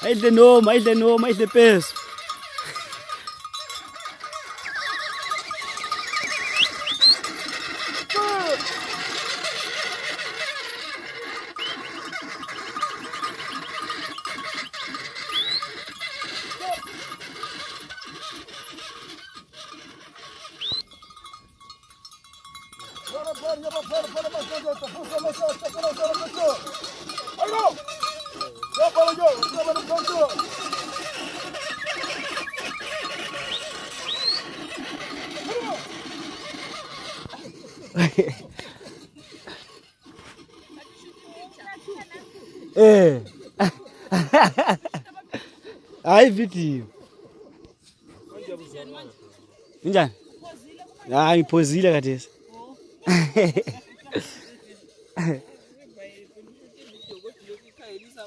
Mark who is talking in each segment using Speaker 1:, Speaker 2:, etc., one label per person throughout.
Speaker 1: Ayidle noma, ayidle peso. Hayi video. Njani? Hayi ngiphozile khathesi.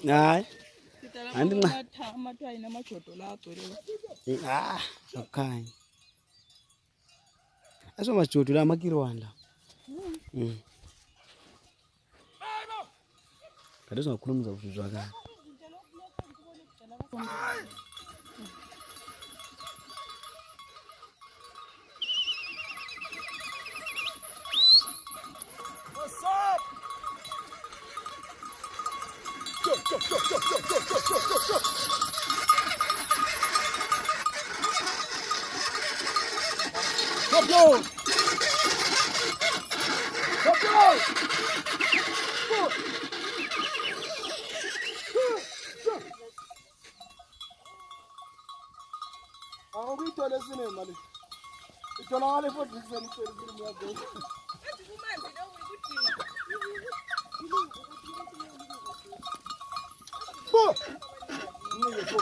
Speaker 1: Hayi. Andinqa.
Speaker 2: Amathwayi namajodo la agcwele.
Speaker 1: Akukhanya. Asomajodo la makirwana la. Khathesi ngakhuluma uzakuzwakala.
Speaker 3: What's up? Go. Awukuyithola esine mali. Itholakala futhi ngisemcela ukuthi ngiyabona. Athi kumanzi lo uyikudinga. Bo! Ngeke bo.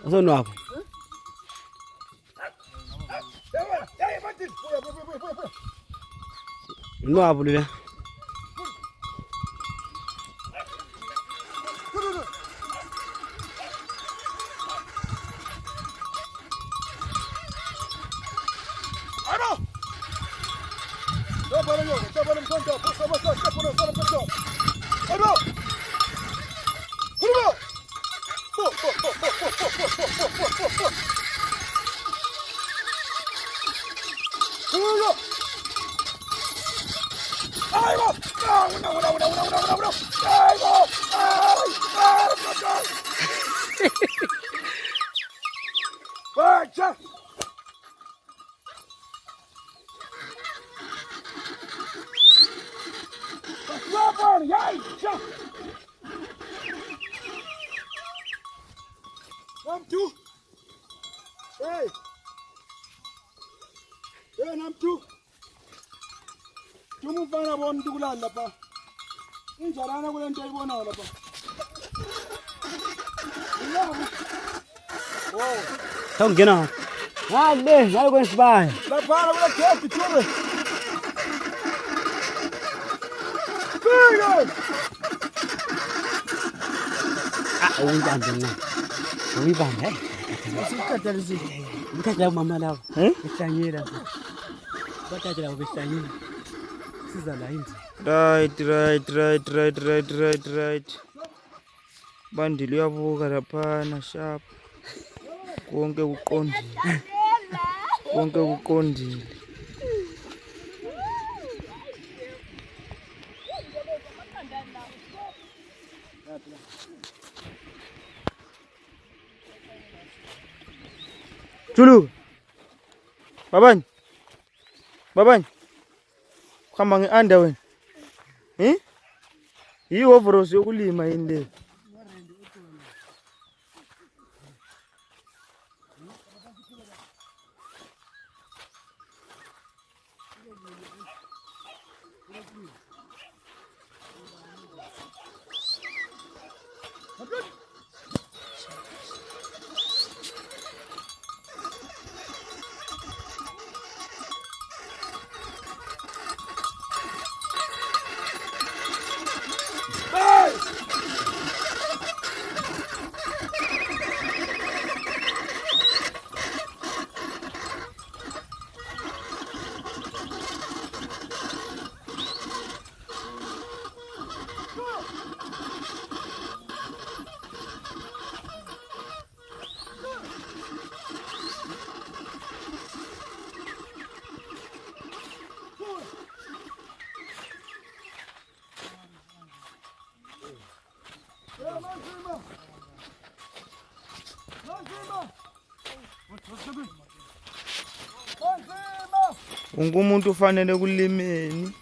Speaker 1: Azonwabo. Nwabo lula.
Speaker 3: Namtu. Hey, Namtu. Tumufana bona kulala lapha. Injarana kule nto ayibona lapha. Oh.
Speaker 1: Ngena. Hayi kwesibaya.
Speaker 3: Lapha kule gate tube. Fire!
Speaker 1: Uyibambe na. Uyibambe.
Speaker 3: Sikhathalisile.
Speaker 1: Ngikhathela mama lawo. Ehlanyela. Bathatha behlanyela. Siza la indzi.
Speaker 4: Right. Bandile uyabuka laphana sharp. Konke kuqondile. Julu. Babani. Khamba ngeanda wena. Yihovorosi yokulima yini le? wonke umuntu ufanele kulimeni.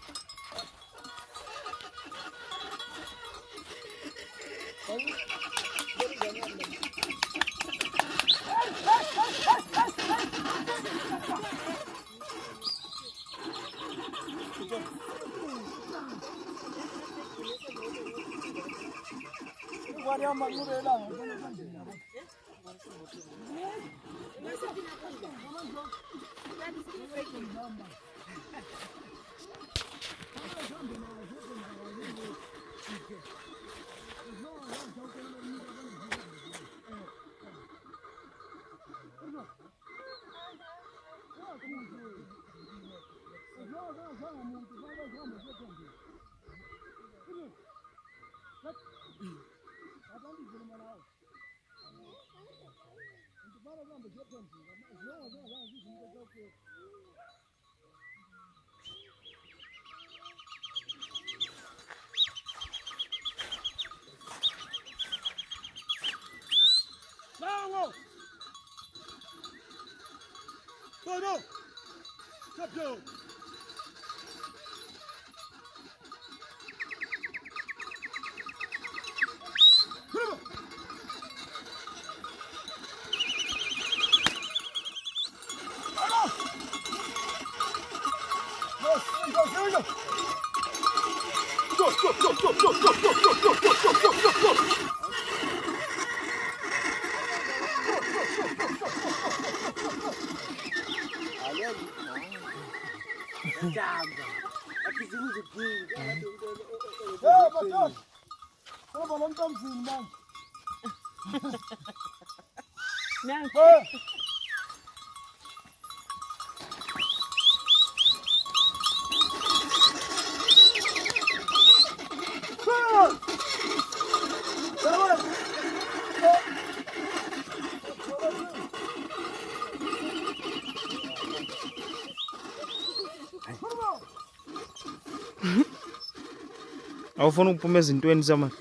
Speaker 4: Awufuna ukuphuma ezintweni zamanje.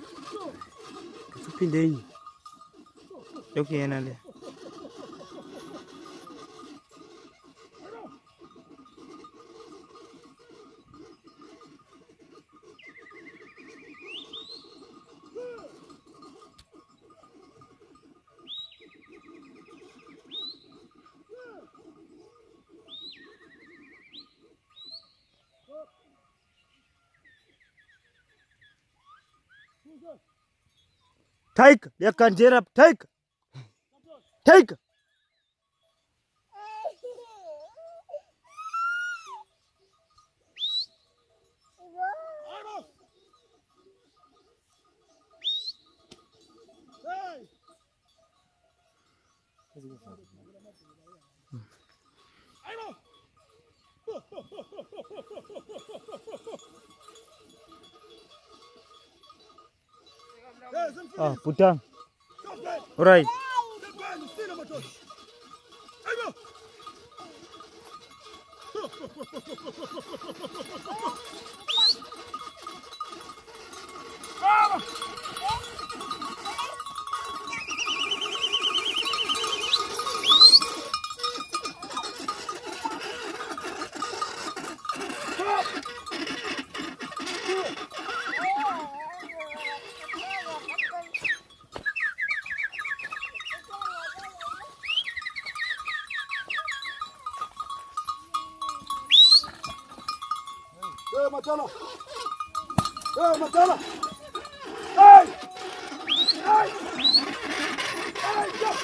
Speaker 1: Uphinde enye.
Speaker 4: Lokhu yena le. Take their canjer up. Take. Putang. All right.
Speaker 3: Matala! Matala! Hey! Hey! Hey! Jump!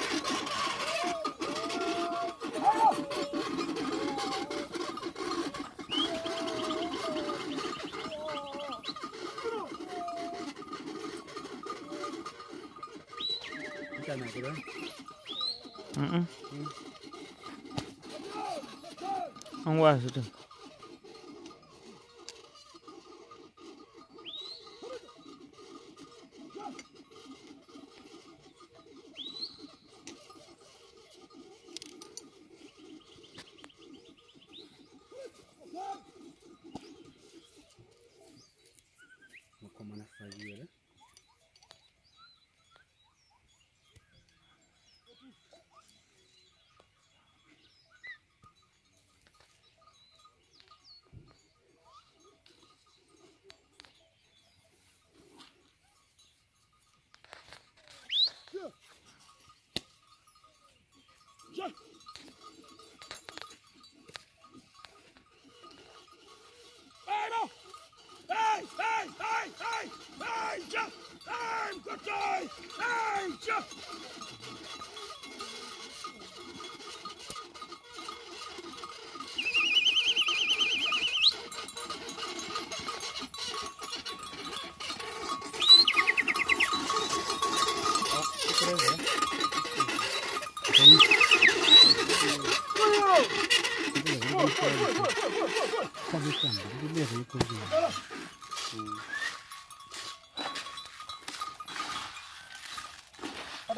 Speaker 4: Angwazi tu.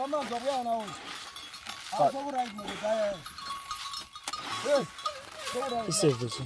Speaker 3: Amanzi akuyana wona. Awusokuright manje. Hey.
Speaker 4: Iseviso.